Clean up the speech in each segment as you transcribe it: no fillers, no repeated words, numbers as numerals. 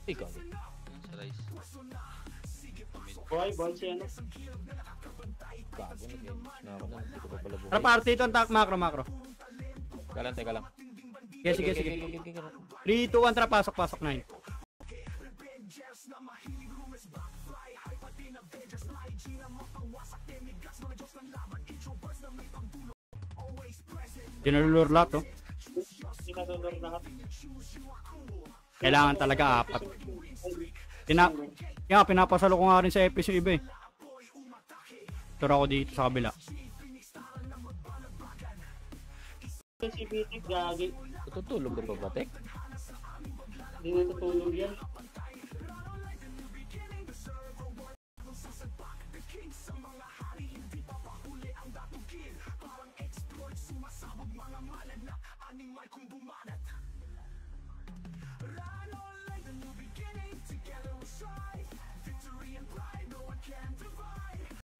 Ikaw. Sa rice. Boy, siya na. Gago, nag-edge na ako na. Hindi ko pa pala buhay. Tara party ito ang macro. Teka lang. Sige. 3, 2, 1, tara pasok 9. Dinalulur lahat, oh. Sinadulor lahat. Kailangan talaga 4. Pinapasalo ko nga rin sa episode iba eh. Turo ako dito sa kabila. Si Bitik, gagi. Tutulog ka pa ba, Tek? Hindi natutulog yan.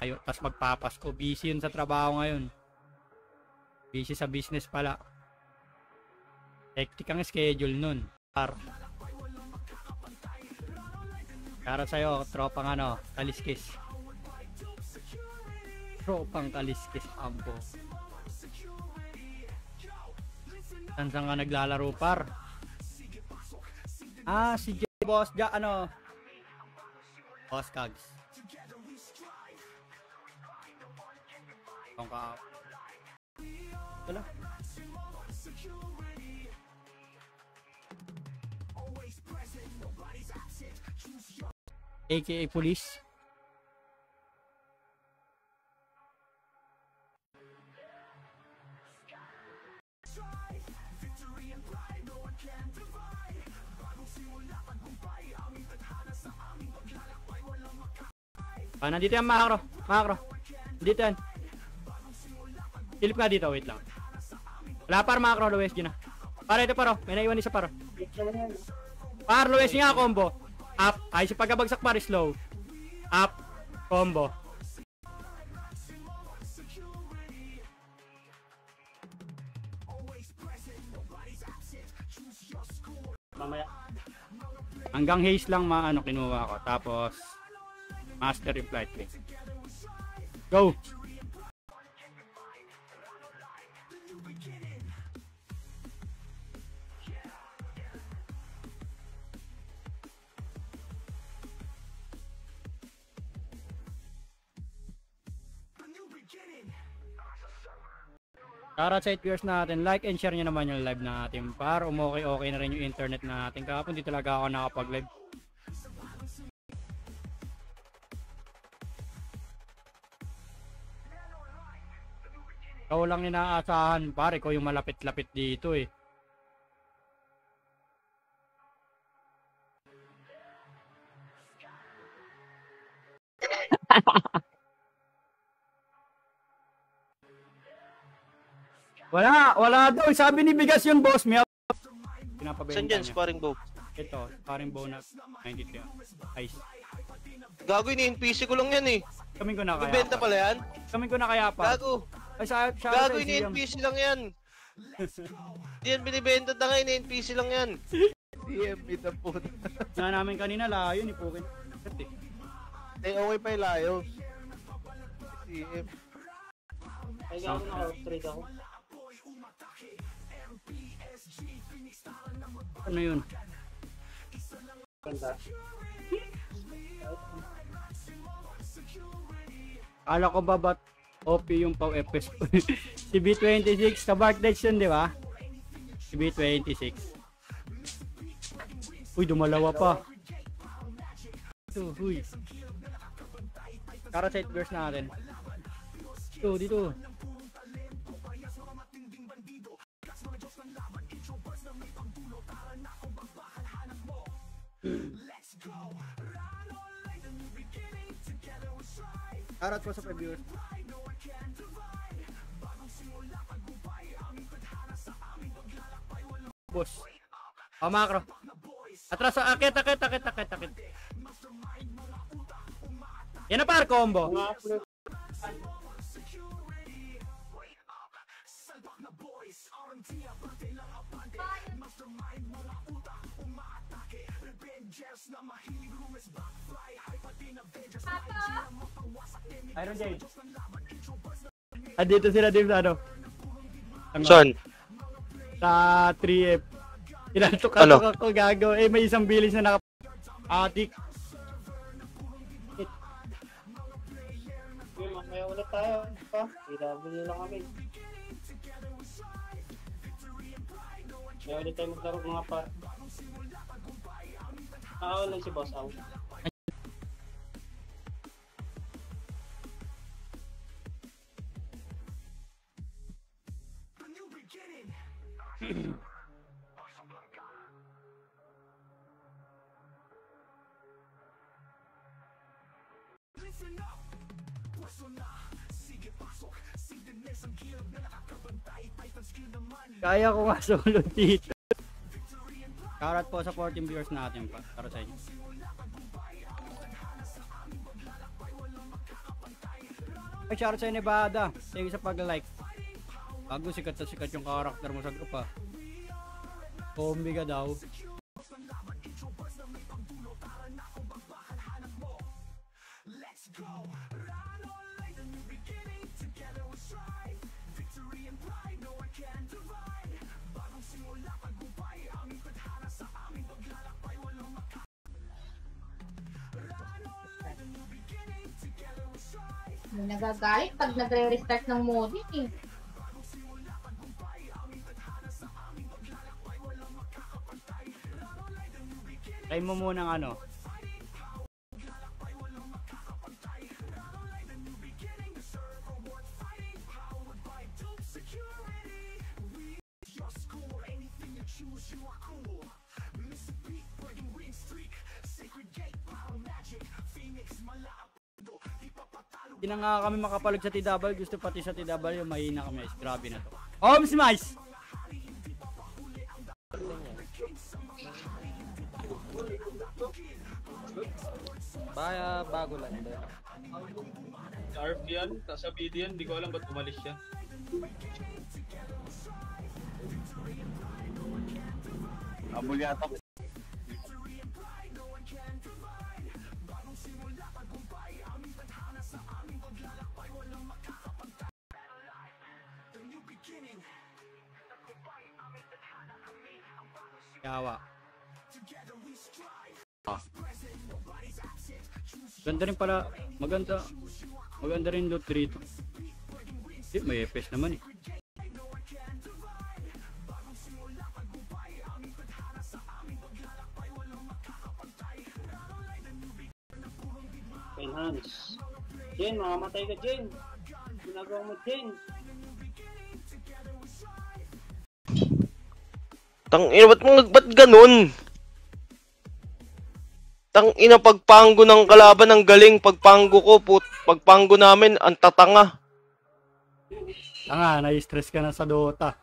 Ayun, tas magpapasko. Busy yun sa trabaho ngayon. Busy sa business pala. Hectic ang schedule nun. Para sa'yo, tropang kaliskis. Tropang kaliskis, ampo. Saan ka naglalaro, par? Si Boss Boss Kags. Ka. Wala. AKA police. Nandito yung macro. Dito yan. Silip ka dito, wait lang. Wala par macro, Luwes na. Para ito paro, may naiwan isa paro. Par, Luwes nga combo. Up, ay si pagkabagsak par, slow. Up, combo. Mamaya. Hanggang haze lang kinuha ko. Tapos, master yung flight link. Go! Para sa 8 viewers natin, like and share nyo naman yung live natin para okay na rin yung internet natin. Kahapon di talaga ako nakapag-live. Ikaw lang inaasahan, pare ko yung malapit-lapit dito eh. Wala daw. Sabi ni Bigas yung boss mo. Saan dyan, sparring bow? Ito, sparring bow na 93. Ice. Gago, ini-NPC ko lang yan eh. Kaming ko na kaya. Bibenta pala yan? Kaming ko na kaya pa. Gago. Ay, Gago, ini-NPC lang yan. Hindi yan binibenta na nga, ini-NPC lang yan. DM na po. Na namin kanina layo ni Pukin. Okay pa yung layo. CM. Ay, gago naka-trade ako. Ano yun? Ganda. Kala ko ba ba't OP yung pang FS? Si B26 sa Barkdash yun, di ba? Si B26. Uy, dumalawa pa. Ito, uy. Para sa 8 verse natin. Dito. Arat po sa previewers. Boss. Macro. Atras, akit. Yan na par combo. Iron Jade. Dito sila Dave sa ano? Saan? Sa 3F. Tinantok Ano? ako gago. Eh may isang bilis na Adik. Okay, mamaya ulit tayo. PW lang kami. Kaya ulit tayo maglaro mga par. Nakaulan si Boss Out. Kaya ko nga solo dito. Shoutout po sa 14 viewers natin pa. Para sa inyo. Ay, shoutout sa Nevada. Thank you sa pag-like. Bago sikat na sikat yung karakter mo sa group ha. Kombi ka daw. May nagagalit pag nagre-restart ng modem eh. Try mo muna ng ano. Hindi na nga kami makapalag sa TW. Gusto pati sa TW. Mahina kami. Grabe na to. Homes Mice! Bago lang din. ARF yan, sa video yan, hindi ko alam ba't umalis siya. Abol yata. Yawa. Ganda rin pala. Maganda rin loot dito. May FPS naman eh. Enhance. Jen, mamamatay ka Jen. Ginagawa mo Jen. Tangina, ba't ganun? Tangina, pagpanggo ng kalaban ang galing, pagpanggo ko, pagpanggo namin, ang tatanga. Tanga, na-stress ka na sa Dota.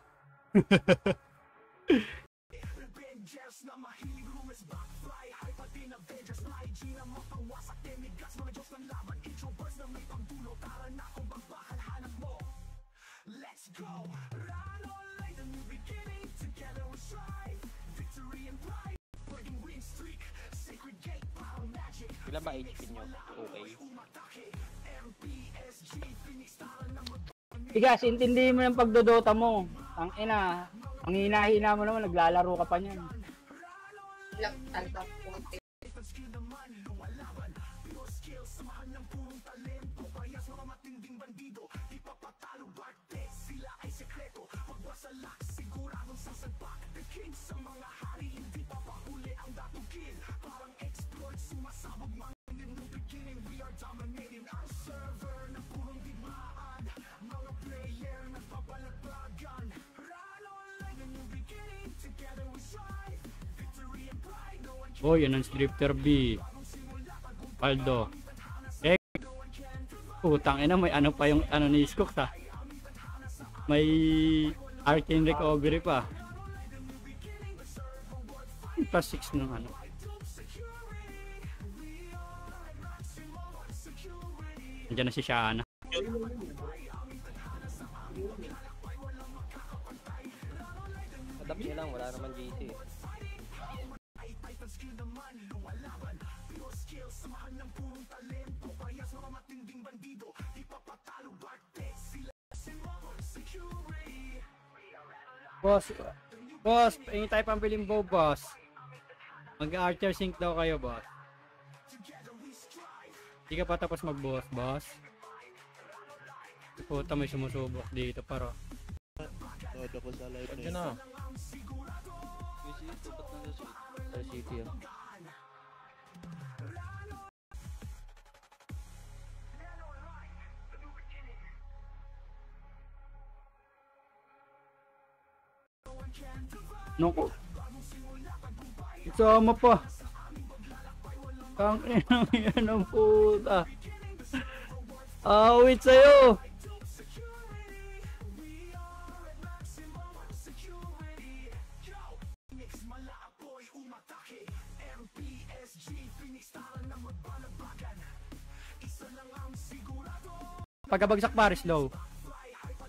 Ilan ba HP nyo? Okay. Tigas, intindihin mo yung pagdodota mo. Ang ina, ang hina-hina mo naman, naglalaro ka pa niyan. Ilang talbang punti. Oh, yan ang Drifter B. Paldo. Putang ina, may ano pa yung ano ni Skook ha. May arcane recovery pa. Plus 6 ng ano. Nandiyan na si Shana. Adapt nyo lang, wala naman GC. Boss, boss, hingi tayo pambiling bow, boss. Mag-archer sync daw kayo, boss. Hindi ka pa tapos mag-boss, boss. Puta, may sumusubok dito, paro. Todo ko sa live na yun. na. Sa city ah. Naku. Isama pa. Kang inang yan ang puta. Awit sa'yo. Pagkabagsak pares low.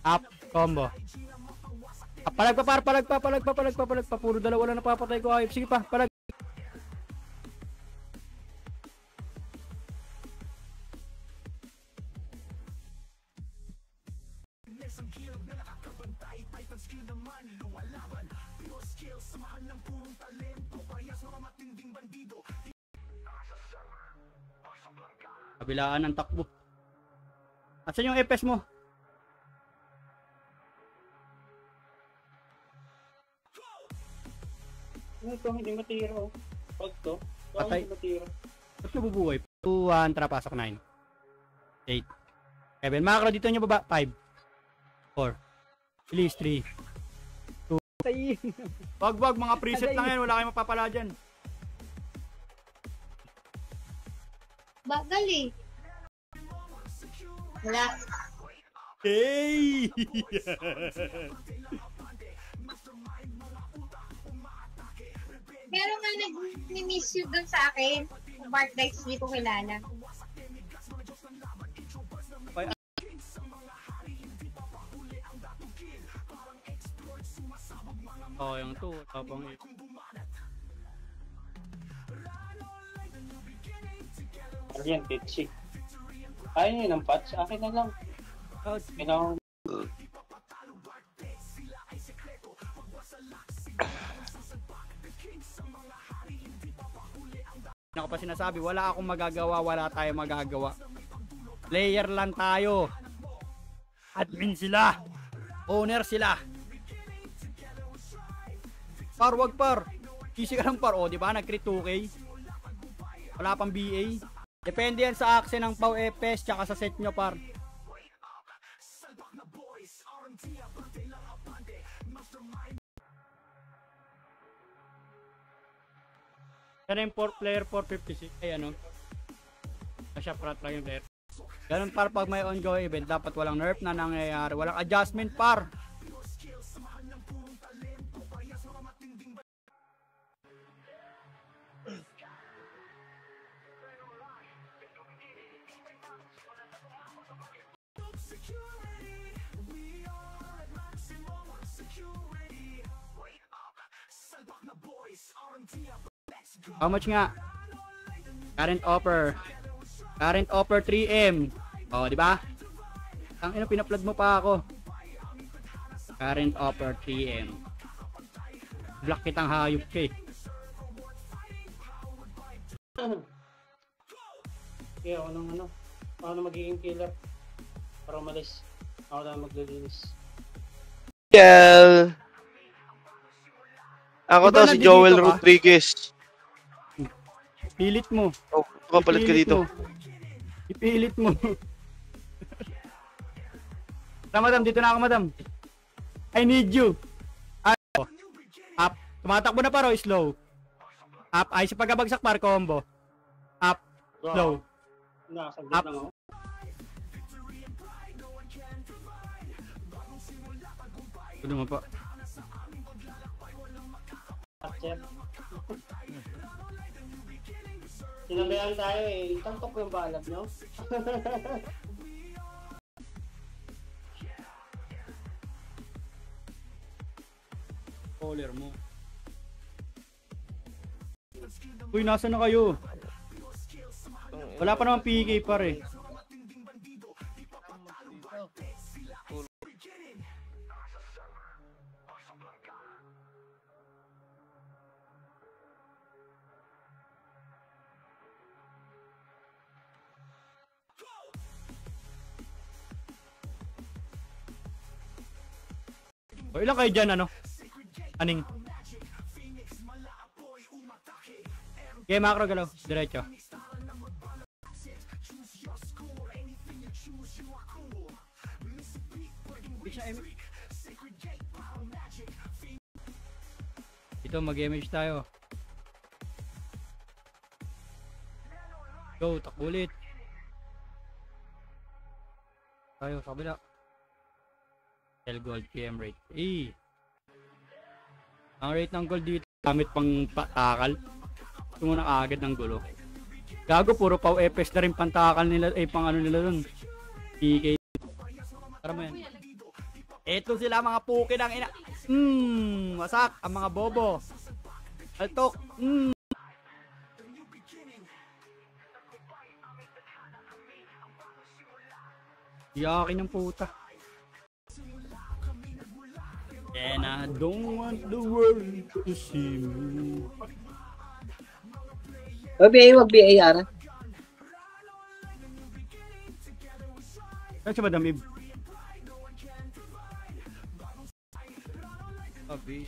Up, combo. Palag pa. Puro dalawa lang napapatay ko. Ayop. Sige pa, palag. Kabilaan ng takbo. At saan yung FPS mo? Ito, hindi matira oh. Pag to, Patay. hindi matira. Ba't nabubuhay? 2, 1, tara pasok 9 8 7, macro dito nyo baba 5 4 Release 3 2 Wag mga preset lang yan. Wala kayong mapapala dyan. Bagal eh. Wala. Hey! Pero nga nag-miss you dun sa akin. Mark Dice, hindi ko kilala. Oh, yung 2 tapang 8. Aryan, pitchy. Ayaw nyo ng patch, akin na lang. Pinang... Ako pa sinasabi, wala akong magagawa, wala tayong magagawa. Player lang tayo. Admin sila. Owner sila. Par, wag par. Easy ka lang par. O, di ba? Nag-crit 2K. Wala pang BA. Depende yan sa action ng Pau FPS tsaka sa set nyo par. Yan yung 4 player 456. Ay ano. Masya front lang yung player. Ganun par pag may ongoing event. Dapat walang nerf na nangyayari. Walang adjustment par. How much nga? Current offer. Current offer 3M. Oh, di ba? Ang ina pina-flood mo pa ako. Current offer 3M. Block kitang hayop ka eh. Kaya ako nang ano, ako na magiging killer. Para umalis. Ako na maglilinis. Well, ako Diba daw si Joel nandito ka? Rodriguez. Pilit mo. Oh, kapalit ka dito. Ipilit mo. Madam, dito na ako, madam. I need you. Up. Tumatakbo na paro, slow. Up. Ay, sa pagkabagsak par, combo. Up. Slow. Nakasaglit Up. lang ako. Tulo mo pa. Archer. Sinabayan tayo eh. Tantok yung balap nyo. Caller mo. Uy, nasa na kayo? Wala pa naman PK pare. O ilang kayo dyan ano? Aning? Okay, macro galaw. Diretso. Ito mag-image tayo. Go, takbo ulit. Tayo sa kabila. L gold PM rate. Ang rate ng gold dito gamit pang patakal. Gusto mo na kaagad ng gulo. Gago, puro pau FS na rin pantakal nila, pang ano nila dun. PK. Tara mo yan. Eto sila mga puki ng ina. Wasak ang mga bobo. Altok. Yakin ng puta. And I don't want the world to see me. Wag BA Ara. Saan siya ba damib? Abi.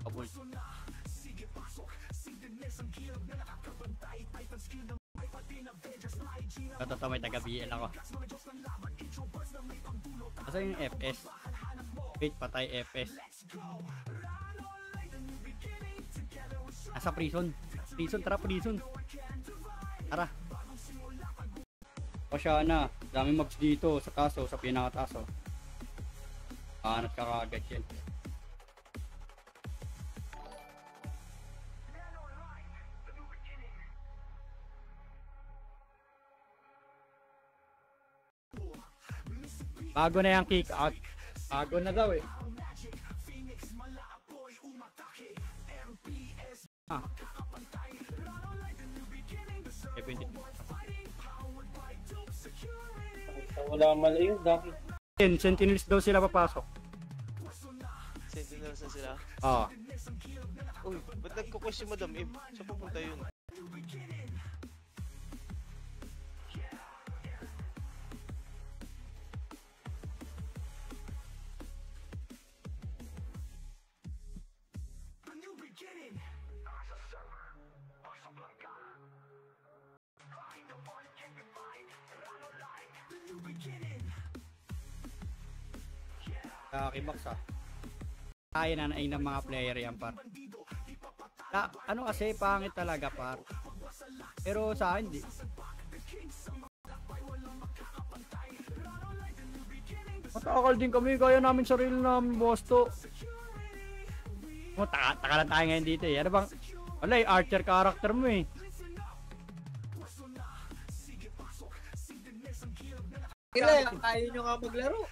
Abol. Totoo may taga-BL ako. Asa yung FS? Wait, patay FS. Asa prison? Prison, tara prison. Tara. O siya na, daming mobs dito sa taso, sa pinakataso. Hanap ka kagad yan. Bago na yung kick out. Bago na daw eh. Ah. Wala mali yun, Daki. Sentinels daw sila papasok. Sentinels na sila. Oo. Uy, ba't nagkukwes si Madam Im? Saan pupunta yun? Kibox ah. Kaya na nain ng mga player yan par. Ano kasi pangit talaga par. Pero sa akin di. Matakal din kami, kaya namin sarili namin boss to. Taka lang tayo ngayon dito eh. Ano bang, wala eh, archer character mo eh. Ayaw nyo nga maglaro.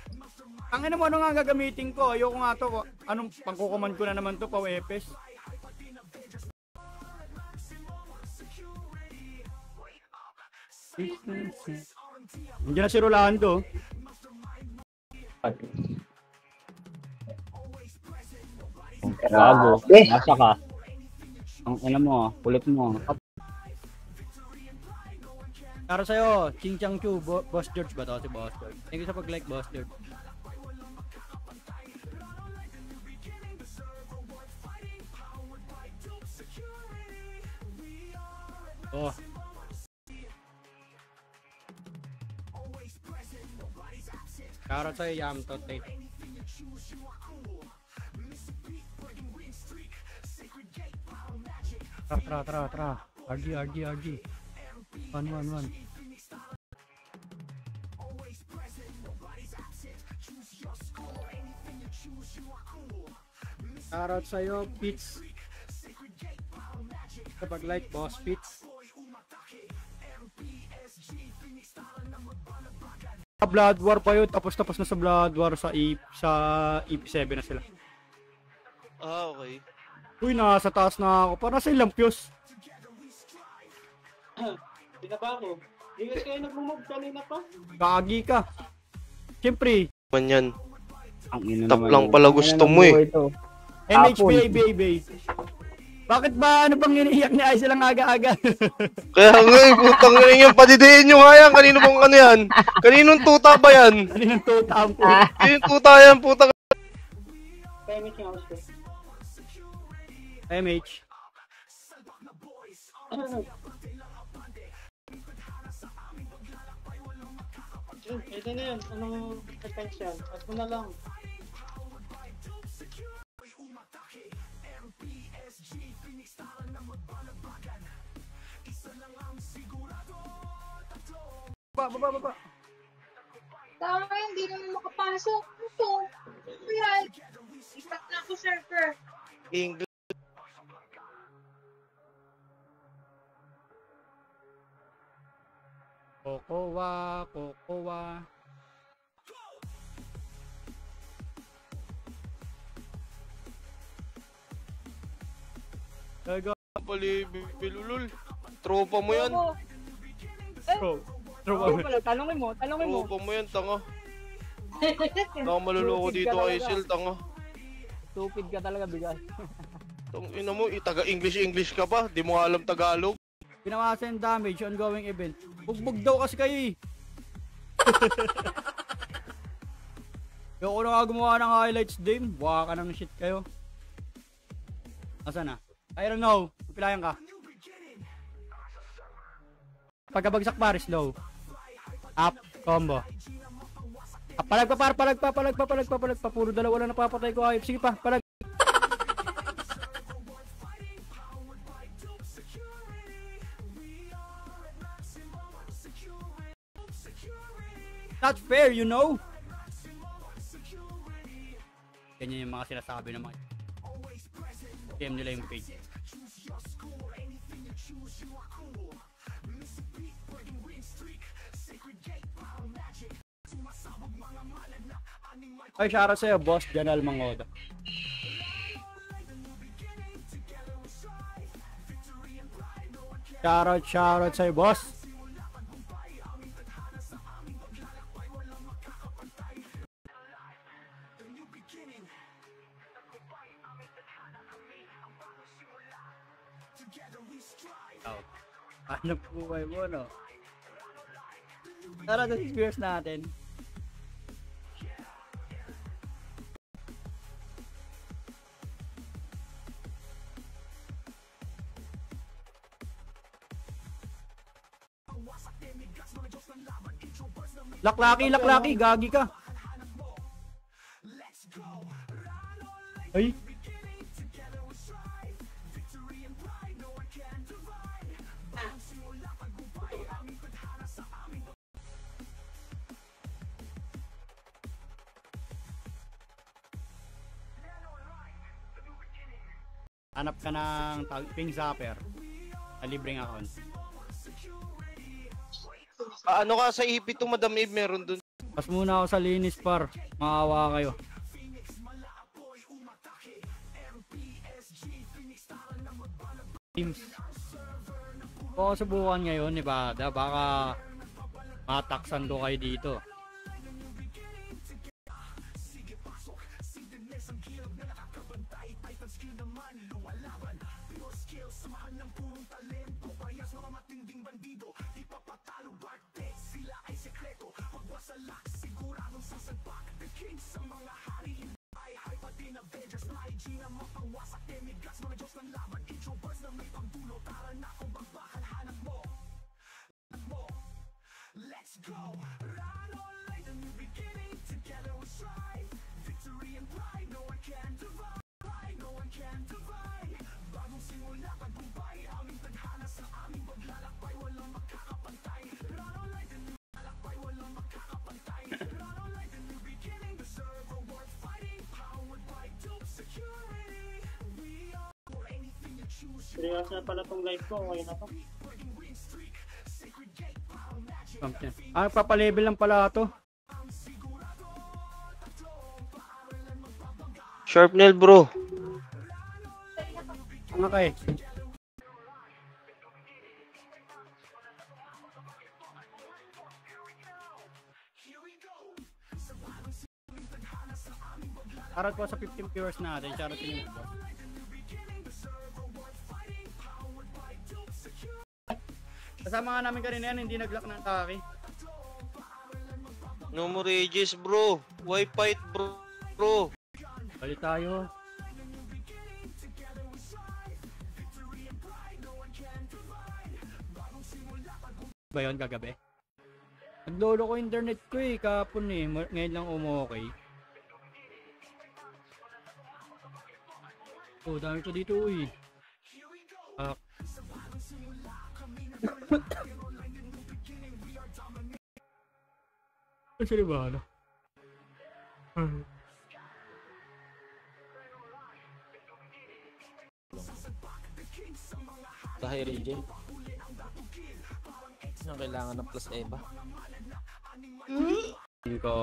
Ang ina mo, ano nga gagamitin ko? Ayoko nga to. Anong pangkukuman ko na naman to, pau epes. Nandiyan na si Rolando. Gago. Nasa ka. Ang ina mo, kulit mo. Para sa'yo, Ching Chang Chu, Boss George ba to? Si Boss George. Thank you sa pag-like, Boss George. Oh. Para sa'yo, Yamto, tape. Tra. RG. 1. Shoutout sa'yo, Pits. Kapag like, Boss Pits. Blood War pa yun, tapos na sa Blood War sa EP7 na sila. Ah, okay. Uy, nasa taas na ako. Parang nasa ilang Pyos. Binaba ko. Di kasi kayo nag-move kanina pa. Gagi ka. Siyempre, Man yan. Ang ina Tap naman lang yun. pala gusto mo eh. MHPA baby. Bakit ba ano bang iniiyak ni Aizel lang aga-aga? Kaya nga eh, putang ina yung padidiin nyo nga yan. Kanino bang ano yan? Kaninong tuta ba yan? Ano yung tuta po? Yung tuta yan, putang Payment yung house ko. MH. Ito na yun. Anong attention? At mo na lang. Baba. Tama, hindi naman makapasok. Ito. Kaya, ipat na ako, server. English. Kokowa. Gago. Bilulul. Tropa mo yan. Bro. Tanongin mo. Tropa mo yan, tanga. Tanga maluloko dito kay Sil, tanga. Stupid ka talaga, bigas. Tang ina mo, taga-English ka pa. Di mo alam Tagalog. Pinawasan yung damage, ongoing event. Bugbog daw kasi kayo eh. Yung ko na nga gumawa ng highlights game, waka ng shit kayo. Asa na? I don't know. Pilayan ka. Pagkabagsak pares low. Up, combo. Palag pa. Puro dalawa lang napapatay ko ayop. Sige pa, palag. Not fair, you know? Ganyan yung mga sinasabi ng mga game nila yung page. Ay, shoutout sa'yo, boss Janal Mangoda. Shoutout sa'yo, boss. Ano buhay mo, no? Tara, sa experience natin. Laklaki, gagi ka. Ay. Hanap ka ng ping zapper na libreng account. Ano ka sa EP to, Madam Eve, meron dun. Pas muna ako sa linis par, maawa kayo. Teams. Kung subukan ngayon, diba? Baka mataksan ko kayo dito. Seryoso na pala tong live ko. Okay na to. Papalevel lang pala ito. Sharpnel bro. Ang okay. Shoutout po sa 15 viewers natin. Shoutout sa inyo po. Kasama nga namin kanina yan, hindi nag-lock ng kaki. No more ages bro. Why fight bro? Balik tayo. Ba yun kagabi? Naglolo ko internet ko eh, kahapon eh. Ngayon lang umokay. Oh, dami ko dito eh. Sino ba ano? Dahil region. Ang kailangan ng plus Eva. Tingin ko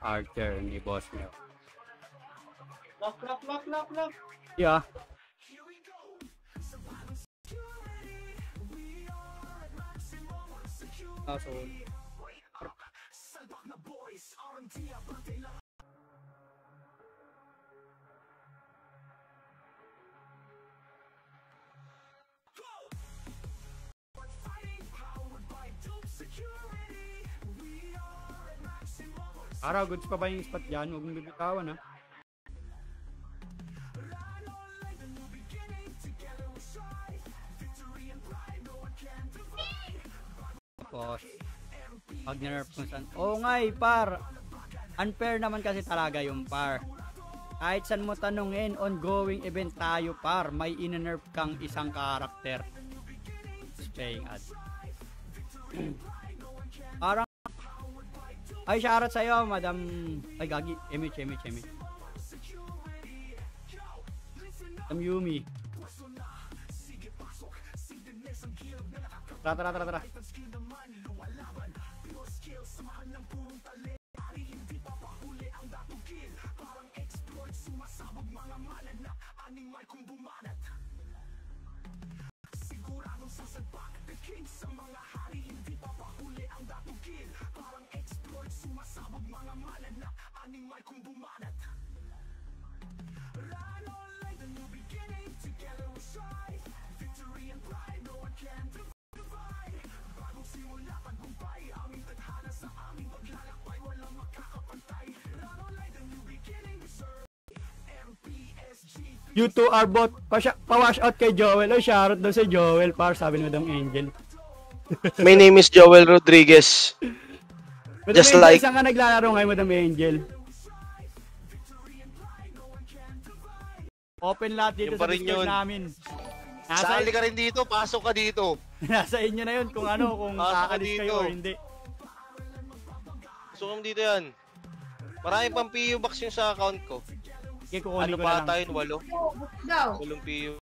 Archer ni Boss Mel. Lock. Yeah. So, Ara, goods pa ba yung spot dyan? Huwag mong bibitawan ha. Tapos, pag nerf kung saan. Oo nga eh, par. Unfair naman kasi talaga yung par. Kahit saan mo tanungin, ongoing event tayo par. May in-nerf kang isang karakter. Playing ad. Parang ay, shoutout sa'yo, Madam... Ay, gagi. Image. Madam Yumi. Tara. You two are both pa-wash out kay Joel. O, shoutout daw sa Joel, par. Sabi ni Madam Angel. My name is Joel Rodriguez. Madam Just Angel, like... saan ka naglalaro ngayon, Madam Angel? Open lahat dito Yung pa sa rin Discord yun. namin. Sali ka rin dito, pasok ka dito. Nasa inyo na yun kung kung Pasok ka kakalis kayo dito. or hindi. Pasok ka dito yan. Marami pang PU box yung sa account ko. Okay, kukunin Ano ko na pa lang. tayo? 8? Daw. 8 PU